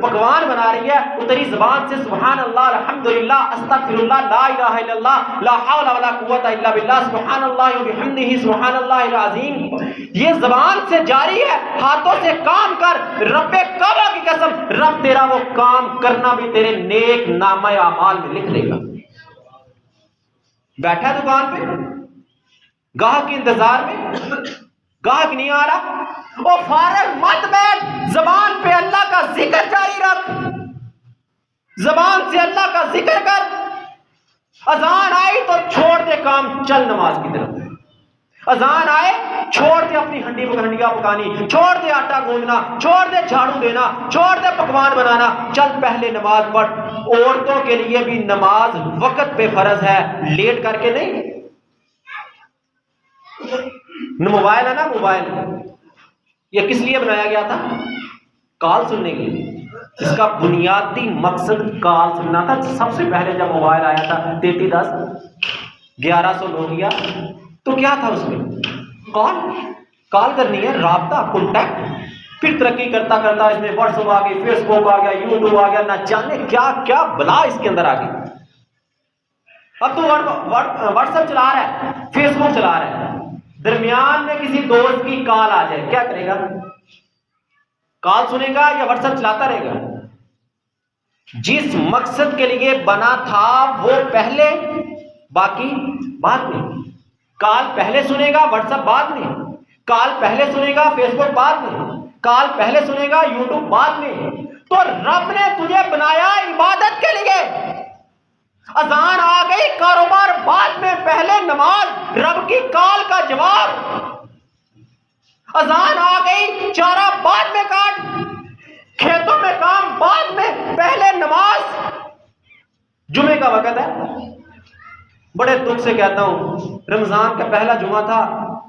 पकवान बना रही है, तो तेरी जबान से सुभान अल्लाह, अल्हम्दुलिल्लाह, अस्तगफिरुल्लाह, ला इलाहा इल्लल्लाह, ला हौला वला कुव्वता इल्ला बिल्लाह, सुभानअल्लाह व बिहम्दिही, सुभानअल्लाहिल अज़ीम, ये जबान से जारी है। हाथों से काम कर, रब्बे काबा की कसम, रब तेरा वो काम करना भी तेरे नेक नामा अमाल में लिख लेगा। बैठा दुकान पे, गाहक के इंतजार में, गाहक नहीं आ रहा, ओ फारग मत बैठ, जबान पे अल्लाह का जिक्र जारी रख, जबान से अल्लाह का जिक्र कर। अजान आई तो छोड़ दे काम, चल नमाज की तरफ। अजान आए, छोड़ दे अपनी हंडिया पकानी, छोड़ दे आटा गूंदना, छोड़ दे झाड़ू देना, छोड़ दे पकवान बनाना, चल पहले नमाज पढ़। औरतों के लिए भी नमाज वक्त पे फर्ज है, लेट करके नहीं। मोबाइल है ना, मोबाइल ये किस लिए बनाया गया था? कॉल सुनने के लिए। इसका बुनियादी मकसद कॉल सुनना था। सबसे पहले जब मोबाइल आया था 3310 1100 नोकिया, तो क्या था उसमें? कॉल करनी है, राब्ता, कॉन्टैक्ट। फिर तरक्की करता करता इसमें व्हाट्सएप आ गई, फेसबुक आ गया, यूट्यूब आ गया, ना जाने क्या क्या बला इसके अंदर आ गई। अब तो व्हाट्सएप चला रहा है, फेसबुक चला रहा है, दरमियान में किसी दोस्त की कॉल आ जाए, क्या करेगा? कॉल सुनेगा या व्हाट्सएप चलाता रहेगा? जिस मकसद के लिए बना था वो पहले, बाकी बाद में। कॉल पहले सुनेगा, व्हाट्सएप बाद में। कॉल पहले सुनेगा, फेसबुक बाद में। कॉल पहले सुनेगा, यूट्यूब बाद में। तो रब ने तुझे बनाया इबादत के लिए। अजान आ गई, कारोबार बाद में, पहले नमाज, रब की कॉल का जवाब। अजान आ गई, चारा बाद में काट, खेतों में काम बाद में, पहले नमाज। जुमे का वक्त है, बड़े दुख से कहता हूं, रमजान का पहला जुमा था,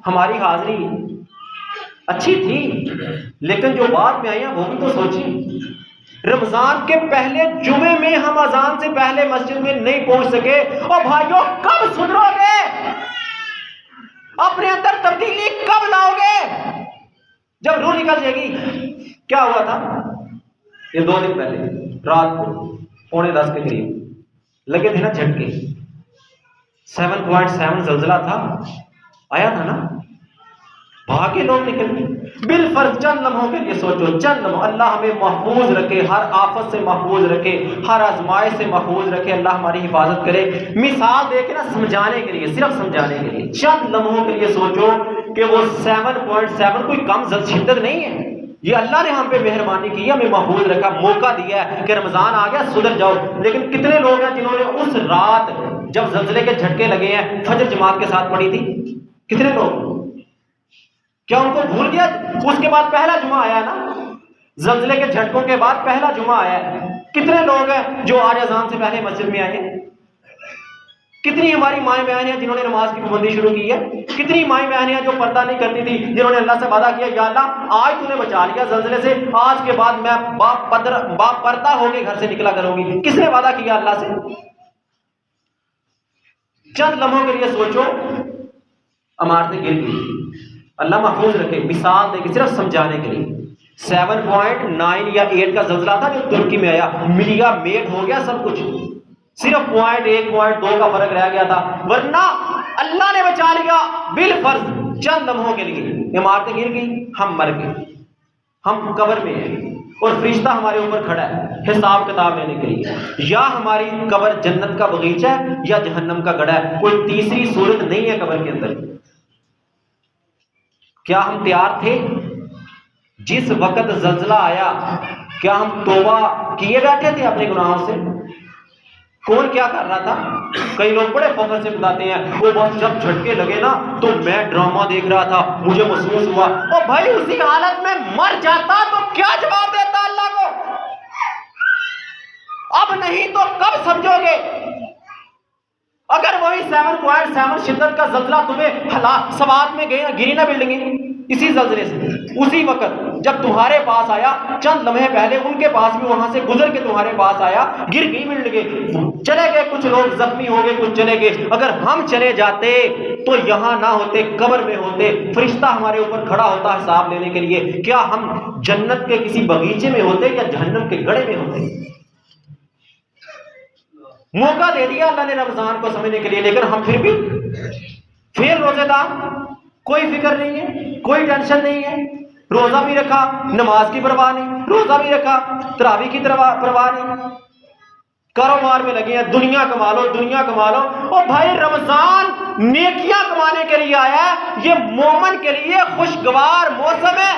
हमारी हाजिरी अच्छी थी, लेकिन जो बाद में आई वो भी तो सोची। रमजान के पहले जुमे में हम अजान से पहले मस्जिद में नहीं पहुंच सके। और भाइयों, कब सुधरोगे? अपने अंदर तब्दीली कब लाओगे? जब रूह निकल जाएगी। क्या हुआ था ये 2 दिन पहले रात को 9:45 के करीब लगे थे ना झटके। 7.7 जलजला था, आया था ना, भागे लोग निकल गए। बिल फर्ज चंद लम्हों के लिए सोचो, चंद लम्हों। अल्लाह हमें महफूज रखे, हर आफत से महफूज रखे, हर आजमाइश से महफूज रखे। अल्लाह हमारी हिफाजत करे। मिसाल दे के ना समझाने के लिए, सिर्फ समझाने के लिए, चंद लम्हों के लिए सोचो कि वो 7.7 कोई कम शिद्दत नहीं है। ये अल्लाह ने हम पे मेहरबानी की, हमें महफूज रखा, मौका दिया है कि रमजान आ गया, सुधर जाओ। लेकिन कितने लोग हैं जिन्होंने उस रात जब जल्जले के झटके लगे हैं फजर जमात के साथ पढ़ी थी? कितने लोग? क्या उनको भूल गया? उसके बाद पहला जुमा आया ना, जल्जले के झटकों के बाद पहला जुमा आया है। कितने लोग हैं जो आज अजान से पहले मस्जिद में आए हैं? कितनी हमारी माएं बहनें हैं जिन्होंने नमाज की पाबंदी शुरू की है? कितनी माएं बहनें हैं जो पर्दा नहीं करती थी, जिन्होंने अल्लाह से वादा किया, या अल्लाह आज तूने बचा लिया जल्जले से, आज के बाद मैं बाप पर्दा होके घर से निकला करूंगी। किसने वादा किया अल्लाह से? चंद लम्हों के लिए सोचो, इमारतें गिर गई। अल्लाह महफूज रखे। मिसाल देके सिर्फ समझाने के लिए, 7.9 या 8 का जल्जला था जो तुर्की में आया, मिलिया मेट हो गया सब कुछ, सिर्फ 1.2 का फर्क रह गया था, वरना अल्लाह ने बचा लिया बिल फर्ज चंद लम्हों के लिए। इमारतें गिर गई, हम मर गए, हम कब्र में हैं और फरिश्ता हमारे ऊपर खड़ा है हिसाब किताब लेने के लिए। या हमारी कब्र जन्नत का बगीचा है या जहन्नम का गड़ा है, कोई तीसरी सूरत नहीं है कब्र के अंदर। क्या हम तैयार थे? जिस वक्त जल्जला आया, क्या हम तौबा किए बैठे थे अपने गुनाहों से? कौन क्या कर रहा था? कई लोग बड़े फख्र से बताते हैं, वो बस जब झटके लगे ना तो मैं ड्रामा देख रहा था, मुझे महसूस हुआ। और भाई उसी हालत में मर जाता तो क्या जवाब देता अल्लाह को? अब नहीं तो कब समझोगे? अगर वही 7.7 शिद्दत का जल्जला तुम्हें सवात में गिरी ना बिल्डिंग, इसी जल्जले से उसी वक्त जब तुम्हारे पास आया, चंद लम्हे पहले उनके पास भी वहां से गुजर के तुम्हारे पास आया, गिर गई बिल्डिंग, चले गए, कुछ लोग जख्मी हो गए, कुछ चले गए। अगर हम चले जाते तो यहां ना होते, कब्र में होते, फरिश्ता हमारे ऊपर खड़ा होता हिसाब लेने के लिए। क्या हम जन्नत के किसी बगीचे में होते या जहन्नम के गड़े में होते? मौका दे दिया अल्लाह ने रमजान को समझने के लिए, लेकिन हम फिर रोजेदार, कोई फिक्र नहीं है, कोई टेंशन नहीं है। रोजा भी रखा, नमाज की परवाह नहीं, रोजा भी रखा, तरावी की परवाह नहीं, कारोबार में लगे हैं, दुनिया कमा लो, दुनिया कमा लो। और भाई रमजान नेकियां कमाने के लिए आया है, ये मोमन के लिए खुशगवार मौसम है।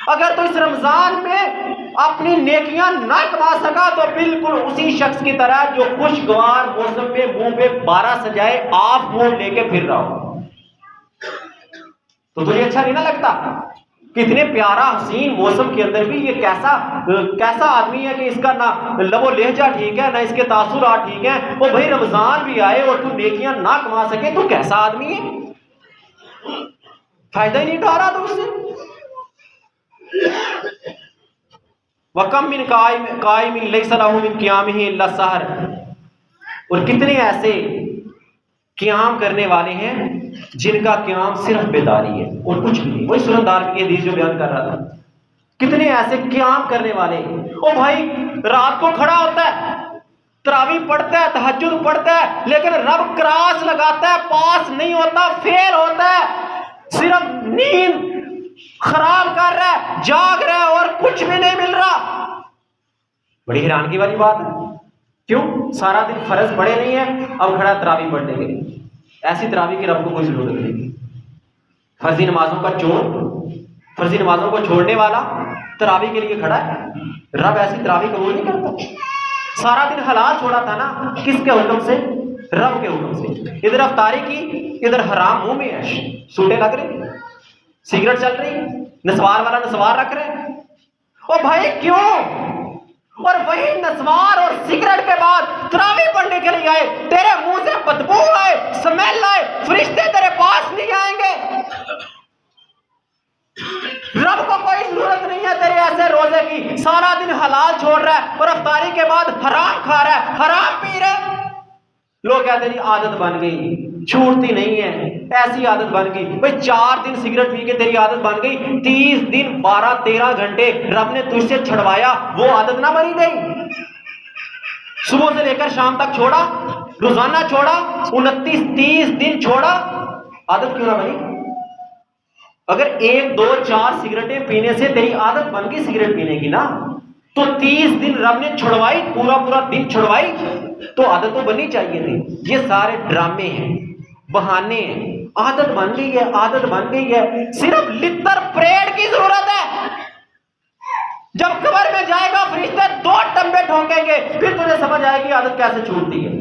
अगर तो इस रमजान में अपनी नेकियां ना कमा सका तो बिल्कुल उसी शख्स की तरह जो खुशगवार मौसम में मुंह पे 12 सजाए आप मुंह लेके फिर रहा हो, तो तुझे अच्छा नहीं ना लगता? कितने प्यारा हसीन मौसम के अंदर भी ये कैसा आदमी है कि इसका ना लबो लहजा ठीक है, ना इसके तासुरात ठीक है। वो भाई रमजान भी आए और तू नेकियां ना कमा सके, तो कैसा आदमी है? फायदा ही नहीं उठा रहा तो उससे। वकम मिन काइमिन लैसा लहू मिन क़ियामिही इल्ला सहर। और कितने ऐसे क़ियाम करने वाले हैं जिनका क़ियाम सिर्फ बेदारी है और कुछ भी नहीं। वही सुरंदार की हदीस जो बयान कर रहा था, कितने ऐसे क़ियाम करने वाले। ओ भाई रात को खड़ा होता है, तरावी पढ़ता है, तहज्जुद पढ़ता है, लेकिन रब क्रॉस लगाता है, पास नहीं होता, फेल होता है, सिर्फ नींद खराब कर रहा है, जाग रहा है और कुछ भी नहीं मिल रहा। बड़ी हैरानगी वाली बात है। क्यों? सारा दिन फर्ज पढ़े नहीं है, अब खड़ा तरावी पढ़ने के लिए। ऐसी तरावी की रब को कोई जरूरत नहीं। फर्जी नमाजों का चोर, फर्जी नमाजों को छोड़ने वाला तरावी के लिए खड़ा है, रब ऐसी तरावी कबूल नहीं करता। सारा दिन हलाल छोड़ा था ना, किसके हुक्म से? रब के हुक्म से। इधर अफ्तारी की, इधर हराम मुंह में है, सूटे लग रही, सिगरेट चल रही, नस्वार वाला नस्वार रख रहे। ओ भाई क्यों? और वही नस्वार और सिगरेट के बाद तरावी पढ़ने के लिए आए, तेरे मुंह से बदबू आए, स्मेल आए, फरिश्ते तेरे पास नहीं आएंगे। रब को कोई जरूरत नहीं है तेरे ऐसे रोजे की। सारा दिन हलाल छोड़ रहा है और अफ्तारी के बाद हराम खा रहा है, हराम पी रहा है। लोग कहते हैं जी आदत बन गई, छूटती नहीं है, ऐसी आदत बन गई। भाई 4 दिन सिगरेट पी के तेरी आदत बन गई, 30 दिन 12-13 घंटे रब ने तुझसे छड़वाया, वो आदत ना बनी गई? सुबह से लेकर शाम तक छोड़ा, रोजाना छोड़ा, 29-30 दिन छोड़ा, आदत क्यों ना बनी? अगर 1, 2, 4 सिगरेटें पीने से तेरी आदत बन गई सिगरेट पीने की ना, तो 30 दिन रब ने छुड़वाई, पूरा दिन छुड़वाई, तो आदत तो बननी चाहिए थी। ये सारे ड्रामे हैं, बहाने हैं। आदत बन गई है, आदत बन गई है। सिर्फ लितर परेड की जरूरत है। जब कब्र में जाएगा फरिश्ते 2 टंबे ठोकेंगे, फिर तुझे समझ आएगी आदत कैसे छूटती है,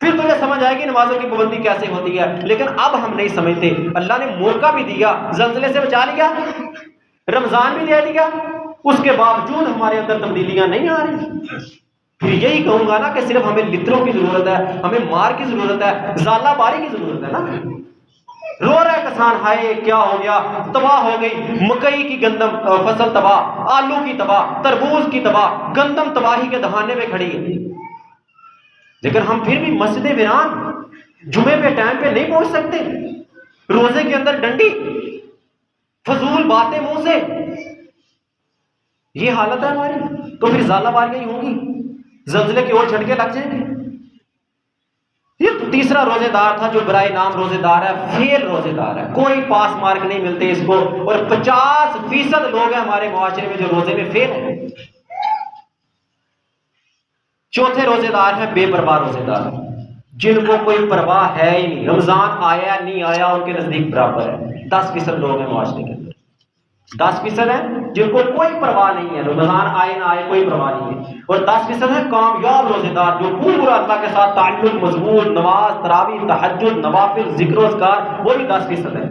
फिर तुझे समझ आएगी नमाजों की पाबंदी कैसे होती है। लेकिन अब हम नहीं समझते। अल्लाह ने मौका भी दिया, ज़ल्ज़ले से बचा लिया, रमजान भी दे दिया, उसके बावजूद हमारे अंदर तब्दीलियां नहीं आ रही। फिर यही कहूंगा ना कि सिर्फ हमें लित्रों की जरूरत है, हमें मार की जरूरत है, जाला बारी की जरूरत है ना। रो रहा है किसान, हाय क्या हो गया, तबाह हो गई, मकई की गंदम फसल तबाह, आलू की तबाह, तरबूज की तबाह, गंदम तबाही के दहाने में खड़ी है। लेकिन हम फिर भी मस्जिद वीरान, जुमे पे टाइम पे नहीं पहुंच सकते। रोजे के अंदर डंडी, फजूल बातें मुंह से, ये हालत है हमारी। तो फिर जाला बारी ही होगी, ज़ल्ज़ले की ओर झटके लग जाएंगे। ये तो तीसरा रोजेदार था जो बराए नाम रोजेदार है, फेल रोजेदार है, कोई पास मार्क नहीं मिलते इसको। और 50% लोग हैं हमारे मुआशरे में जो रोजे में फेल है। चौथे रोजेदार है बेपरवाह रोजेदार, जिनको कोई परवाह है ही नहीं, रमजान आया नहीं आया उनके नजदीक बराबर है। 10% लोग हैं मुआशरे के अंदर, 10% है जिनको कोई परवाह नहीं है, रमजान आए ना आए कोई परवाह नहीं है। और 10% है कामयाब रोजेदार जो पूरा अल्लाह के साथ ताल्लुक मजबूत, नमाज, तरावी, तहज्जुद, नवाफिल, जिक्र अस्कार, वो भी 10% है।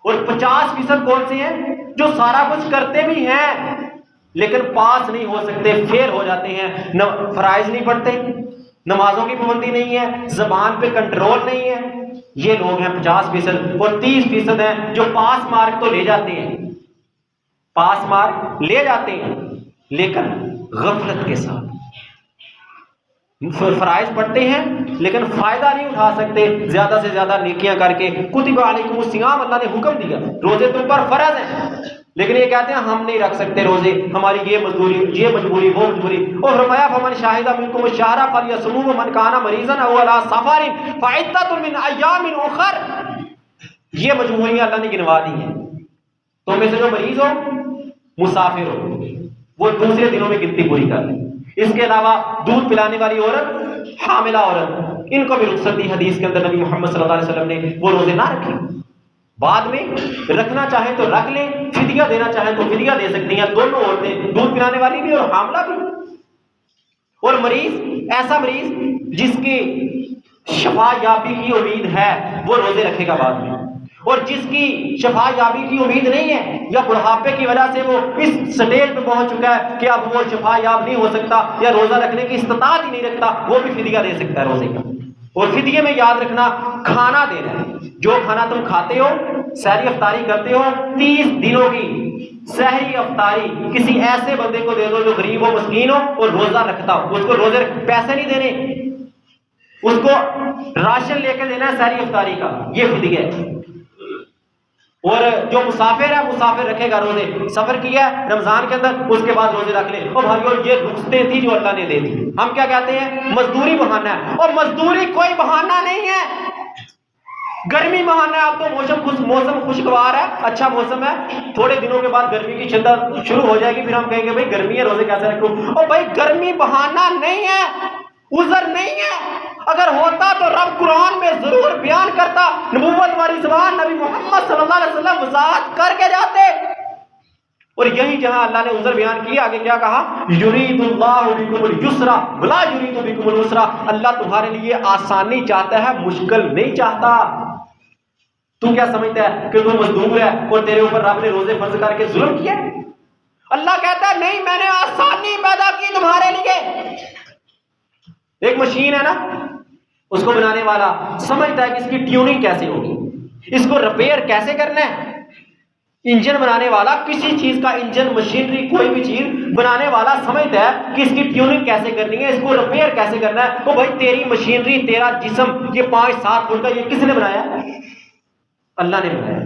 और 50% कौन से हैं जो सारा कुछ करते भी हैं लेकिन पास नहीं हो सकते, फेल हो जाते हैं। न फराइज नहीं पढ़ते, नमाजों की पाबंदी नहीं है, जबान पे कंट्रोल नहीं है। ये लोग हैं 50%। और 30% हैं जो पास मार्क तो ले जाते हैं, पास मार्क ले जाते हैं लेकिन गफलत के साथ। फराइज पढ़ते हैं लेकिन फायदा नहीं उठा सकते, ज्यादा से ज्यादा नेकियां करके। कुतिबा अलैकुमुस सियाम, अल्लाह ने हुक्म दिया, रोजे तुम पर फर्ज हैं, लेकिन ये कहते हैं हम नहीं रख सकते रोजे, हमारी ये मजबूरी, ये मजबूरी, वो मजबूरी। और फरमाया फमन शाहिदा मिनकुम शहरा फलयसुमहु मन काना मरीजन औ अला सफरिन फइद्दतुन मिन अय्यामिन उखर। ये मजबूरियां अल्लाह ने गिनवा दी हैं। तो में से जो मरीज हो, मुसाफिर हो, वो दूसरे दिनों में गिनती पूरी कर ले। इसके अलावा दूध पिलाने वाली औरत, हामिला औरत, इनको भी रुखसत दी हदीस के अंदर। नबी मोहम्मद सल्लल्लाहु अलैहि वसल्लम ने वो रोजे ना रखे, बाद में रखना चाहे तो रख ले, फिदिया देना चाहे तो फिदिया दे सकती हैं दोनों औरतें, दूध पिलाने वाली भी और हामला भी। और मरीज, ऐसा मरीज जिसकी शफा याबी की उम्मीद है वो रोजे रखेगा बाद में। और जिसकी शफा याबी की उम्मीद नहीं है या बुढ़ापे की वजह से वो इस स्टेज पे पहुंच चुका है कि अब वो शफा याब नहीं हो सकता या रोजा रखने की इस्तिताअत ही नहीं रखता, वो भी फिदिया दे सकता है रोजे का। और फिदिये में याद रखना, खाना देना है। जो खाना तुम खाते हो, सहरी अफ्तारी करते हो, 30 दिनों की सहरी अफ्तारी किसी ऐसे बंदे को दे दो जो गरीब हो, मस्कीन हो और रोजा रखता हो। उसको रोजे पैसे नहीं देने, उसको राशन लेके देना है सहरी अफ्तारी का, ये फिदिया है। और जो मुसाफिर है, मुसाफिर रखेगा रोजे, सफर किया रमजान के अंदर, उसके बाद रोजे रख ले। और भाइयों ये रुखसतें थी जो अल्लाह ने दे दी। हम क्या कहते हैं, मजदूरी बहाना है, और मजदूरी कोई बहाना नहीं है। गर्मी बहाना है, अब तो मौसम खुशगवार है, अच्छा मौसम है, थोड़े दिनों के बाद गर्मी की शिद्दत शुरू हो जाएगी, फिर हम कहेंगे भाई गर्मी है रोजे कैसे रखूं। और भाई गर्मी बहाना नहीं है, उज़र नहीं है। अगर होता तो रब कुरान में जरूर बयान करता, नबूवत वाली ज़बान नबी मोहम्मद सल्लल्लाहु अलैहि वसल्लम वज़ाहत करके जाते। और यही जहां अल्लाह ने उज़र बयान किया, आगे क्या कहा, युरीदुल्लाहु बिकुमुल युस्रा वला युरीदु बिकुमुल उसरा। अल्लाह तुम्हारे लिए आसानी चाहता है, मुश्किल नहीं चाहता। तू क्या समझता है कि तू मजदूर है और तेरे ऊपर रब ने रोजे फर्ज करके जुल्म किया? अल्लाह कहता है नहीं, मैंने आसानी पैदा की तुम्हारे लिए। एक मशीन है ना, उसको बनाने वाला समझता है कि इसकी ट्यूनिंग कैसे होगी, इसको रिपेयर कैसे करना है। इंजन बनाने वाला, किसी चीज का इंजन, मशीनरी, कोई भी चीज बनाने वाला समझता है कि इसकी ट्यूनिंग कैसे करनी है, इसको रिपेयर कैसे करना है। तो भाई तेरी मशीनरी, तेरा जिस्म, ये 5-7 फुट का, ये किसने बनाया? अल्लाह ने बनाया।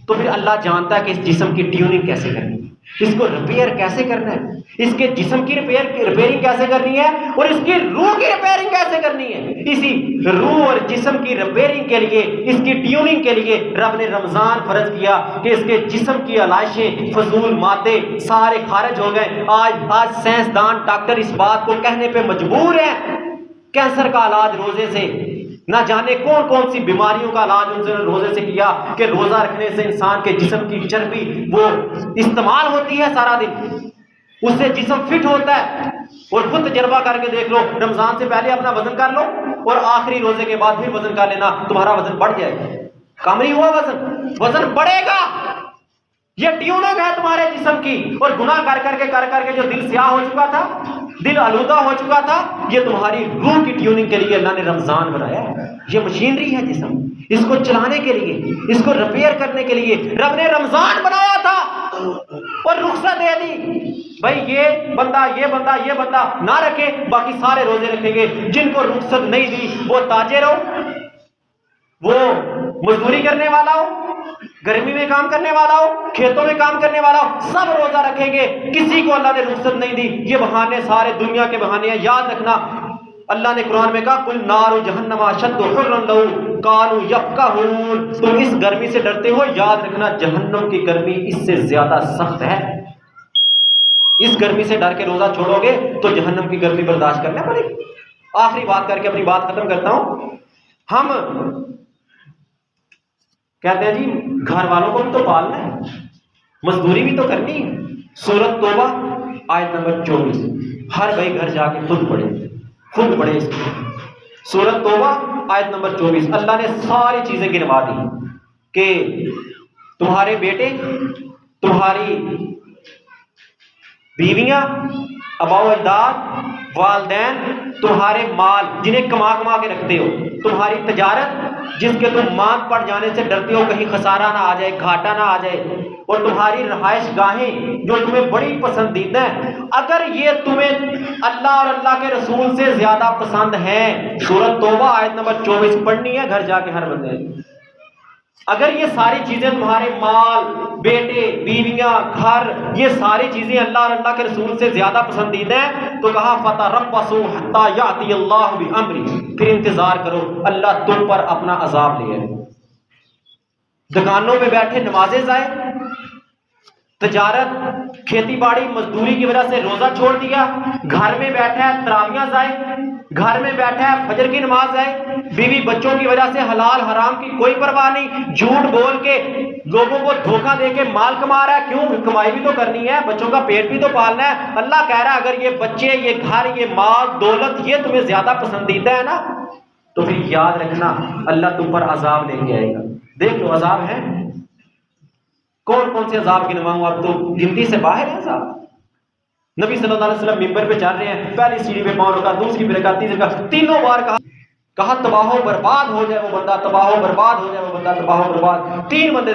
तो फिर अल्लाह जानता है कि इस जिस्म की ट्यूनिंग कैसे करनी है, इसको रिपेयर कैसे करना है, इसके जिस्म की रिपेयरिंग कैसे करनी है, और इसकी रूह की रिपेयरिंग कैसे करनी है। इसी रूह और जिस्म की रिपेयरिंग के लिए, इसकी ट्यूनिंग के लिए रब ने रमजान फर्ज किया कि इसके जिस्म की आलाइशें, फजूल मादे सारे खारिज हो गए। आज साइंसदान, डॉक्टर इस बात को कहने पे मजबूर है, कैंसर का इलाज रोजे से, ना जाने कौन कौन सी बीमारियों का इलाज उन्होंने रोजे से किया कि रोजा रखने से इंसान के जिस्म की चर्बी वो इस्तेमाल होती है सारा दिन, उससे जिस्म फिट होता है। और खुद तजर्बा करके देख लो, रमजान से पहले अपना वजन कर लो और आखिरी रोजे के बाद फिर वजन कर लेना, तुम्हारा वजन बढ़ जाएगा। कम नहीं हुआ वजन बढ़ेगा। ये ट्यूनिंग है तुम्हारे जिस्म की। और गुनाह कर करके जो दिल स्याह हो चुका था, दिल आलूदा हो चुका था, ये तुम्हारी रूह की ट्यूनिंग के लिए अल्लाह ने रमजान बनाया है। ये मशीनरी है जिस्म, इसको चलाने के लिए, इसको रिपेयर करने के लिए रब ने रमजान बनाया था और रुखसत दे दी। भाई ये बंदा ना रखे, बाकी सारे रोजे रखेंगे। जिनको रुखसत नहीं दी वो ताजिर हो, वो मजदूरी करने वाला हो, गर्मी में काम करने वाला हो, खेतों में काम करने वाला हो, सब रोजा रखेंगे। किसी को अल्लाह ने रुखसत नहीं दी। ये बहाने सारे दुनिया के बहाने हैं। याद रखना, अल्लाह ने कुरान में कहा कुल नारु जहन्नम अशद्दु हुर्रन लहू कानू यफ्क़हून। तुम इस गर्मी से डरते हो, याद रखना जहन्नम की गर्मी इससे ज्यादा सख्त है। इस गर्मी से डर के रोजा छोड़ोगे तो जहन्नम की गर्मी बर्दाश्त करना पड़ेगी। आखिरी बात करके अपनी बात खत्म करता हूं। हम कहते हैं जी घर वालों को भी तो पालना है, मजदूरी भी तो करनी है। सूरत तौबा आयत नंबर 24, हर भाई घर जाके खुद पढ़े इसको। सूरत तौबा आयत नंबर 24, अल्लाह ने सारी चीजें गिनवा दी कि तुम्हारे बेटे, तुम्हारी बीवियां, अबाओ अजदाद, वालदैन, तुम्हारे माल जिन्हें कमा के रखते हो, तुम्हारी तजारत जिसके तुम मांग पड़ जाने से डरते हो कहीं खसारा ना आ जाए, घाटा ना आ जाए, और तुम्हारी रहाइश गाहें जो तुम्हें बड़ी पसंदीदा है, अगर ये तुम्हें अल्लाह और अल्लाह के रसूल से ज्यादा पसंद है, सूरत तौबा आयत नंबर 24 पढ़नी है घर जाके हर बंदे। अगर ये सारी चीजें तुम्हारे माल, बेटे, बीवियां, घर, ये सारी चीजें अल्लाह और अल्लाह के रसूल से ज्यादा पसंदीदा है, तो कहा फतरब्बसू हत्ता याती अल्लाह बिअम्री, फिर इंतजार करो अल्लाह तुम पर अपना अजाब ले आए। दुकानों में बैठे नमाजें जाए, तजारत, खेती बाड़ी, मजदूरी की वजह से रोजा छोड़ दिया, घर में बैठा है तरावियां जाए, घर में बैठा है फजर की नमाज जाए, बीवी बच्चों की वजह से हलाल हराम की कोई परवाह नहीं, झूठ बोल के लोगों को धोखा दे के माल कमा रहा है। क्यों? कमाई भी तो करनी है, बच्चों का पेट भी तो पालना है। अल्लाह कह रहा है अगर ये बच्चे, ये घर, ये माल दौलत ये तुम्हें ज्यादा पसंदीदा है ना, तो फिर याद रखना अल्लाह तुम पर अजाब लेके आएगा। देख लो अजाब है, कौन कौन से अजाब गिनवाऊं, अब तो गिनती से बाहर है अजाब। नबी सल्लल्लाहु अलैहि वसल्लम मिंबर पे चल रहे हैं, पहली सीढ़ी पे पांव रखा, दूसरी पे रखा, तीसरी रखा, तीनों बार कहा तबाह बर्बाद हो जाए वो बंदा, तबाह बर्बाद हो जाए वो बंदा, तबाह बर्बाद। 3 बंदे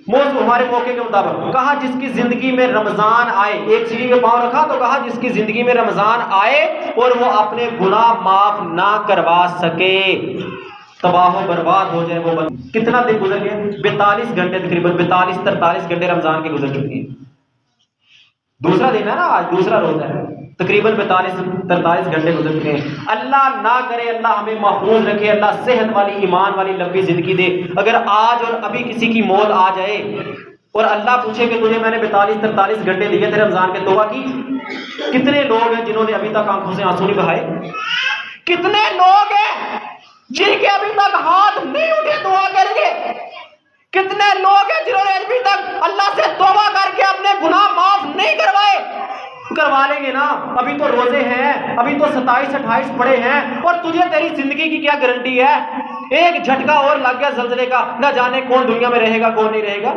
मौजूद हमारे मौके के मुताबिक कहा जिसकी जिंदगी में रमजान आए, एक सीढ़ी पे पांव रखा तो कहा जिसकी जिंदगी में रमजान आए और वो अपने गुनाह माफ ना करवा सके, तबाह बर्बाद हो जाए वो बंदा। कितना दिन गुजर गया? 42 घंटे, तकरीबन 42-43 घंटे रमजान के गुजर चुके हैं। दूसरा दिन है ना, आज दूसरा रोजा है, तकरीबन 42-43 घंटे गुजर चुके हैं। अल्लाह ना करे, अल्लाह हमें महफूज रखे, अल्लाह सेहत वाली, ईमान वाली लंबी जिंदगी दे। अगर आज और अभी किसी की मौत आ जाए और अल्लाह पूछे कि तुझे मैंने 42-43 घंटे दिए थे रमजान के, तौबा की, कितने लोग हैं जिन्होंने अभी तक आंखों से आंसू नहीं बहाए? कितने लोग हैं जिनके अभी तक हाथ नहीं उठे दुआ करेंगे? कितने लोग हैं जिन्होंने अभी तक अल्लाह से तौबा करके अपने गुनाह माफ नहीं करवाए? करवा लेंगे ना, अभी तो रोजे हैं, अभी तो 27-28 पड़े हैं, और तुझे तेरी जिंदगी की क्या गारंटी है? एक झटका और लग गया ज़ल्ज़ले का, ना जाने कौन दुनिया में रहेगा कौन नहीं रहेगा।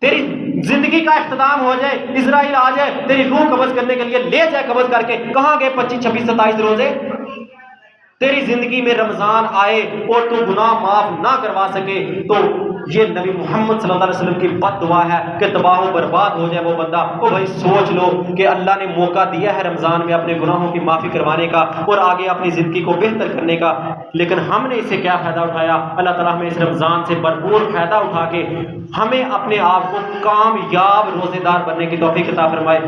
तेरी जिंदगी का इख्तिताम हो जाए, इजराइल आ जाए तेरी रूह कब्ज करने के लिए, ले जाए कब्ज करके, कहां गए 25, 26, 27 रोजे? तेरी जिंदगी में रमजान आए और तू गुनाह माफ ना करवा सके तो ये नबी मोहम्मद सल्लल्लाहु अलैहि वसल्लम की बद्दुआ है कि तबाह बर्बाद हो जाए वो बंदा। ओ भाई सोच लो कि अल्लाह ने मौका दिया है रमजान में अपने गुनाहों की माफी करवाने का और आगे अपनी जिंदगी को बेहतर करने का, लेकिन हमने इससे क्या फायदा उठाया? अल्लाह ताला हमें इस रमजान से भरपूर फायदा उठा के हमें अपने आप को कामयाब रोजेदार बनने की तौफीक अता फरमाए।